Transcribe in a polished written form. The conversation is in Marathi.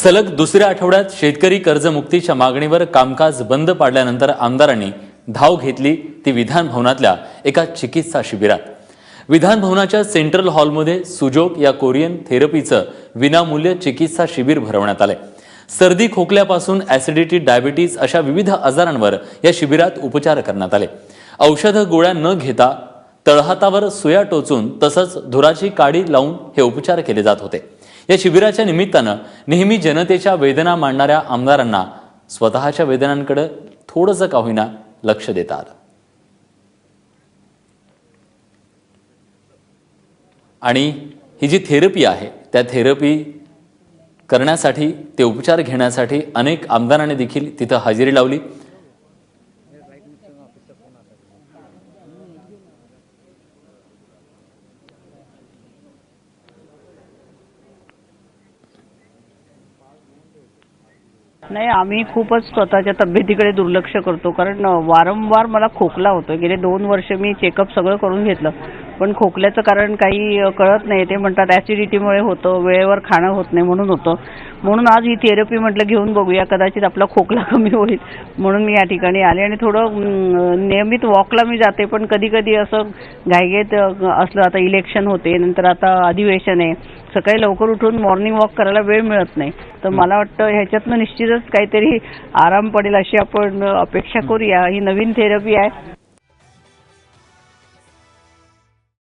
सलग दुसऱ्या आठवड्यात शेतकरी कर्जमुक्तीच्या मागणीवर कामकाज बंद पाडल्यानंतर आमदारांनी धाव घेतली ती विधान भवनातल्या एका चिकित्सा शिबिरात। विधान भवनाच्या सेंट्रल हॉलमध्ये सुजोग या कोरियन थेरपीचं विनामूल्य चिकित्सा शिबिर भरवण्यात आले। सर्दी खोकल्यापासून ऍसिडिटी, डायबिटीज अशा विविध आजारांवर या शिबिरात उपचार करण्यात आले। औषध गोळ्या न घेता तळहातावर सुया टोचून तसंच धुराची काडी लावून हे उपचार केले जात होते। या शिबिराच्या निमित्तानं नेहमी जनतेच्या वेदना मांडणाऱ्या आमदारांना स्वतःच्या वेदनांकडे थोडंसं का होईना लक्ष देता आलं। आणि ही जी थेरपी आहे त्या थेरपी करण्यासाठी ते उपचार घेण्यासाठी अनेक आमदारांनी देखील तिथं हजेरी लावली। नाही, आम्ही खूपच स्वतःच्या तब्येतीकडे दुर्लक्ष करतो, कारण वारंवार मला खोकला होतो। गेले 2 वर्ष मी चेकअप सगळं करून घेतलं, पण खोकल्याचं कारण काही कळत नाही। ते म्हणतात ऍसिडिटीमुळे होतं, वेळेवर खाणं होत नाही म्हणून होतं। म्हणून आज ही थेरपी म्हटलं घेऊन बघूया, कदाचित आपला खोकला कमी होईल म्हणून मी या ठिकाणी आले। आणि थोडं नियमित वॉकला मी जाते, पण कधी कधी असं घाईघाईत असलं, आता इलेक्शन होते, नंतर आता अधिवेशन आहे, सकाळी लवकर उठून मॉर्निंग वॉक करायला वेळ मिळत नाही। तर मला वाटतं ह्याच्यातनं निश्चितच काहीतरी आराम पडेल अशी आपण अपेक्षा करूया। ही नवीन थेरपी आहे,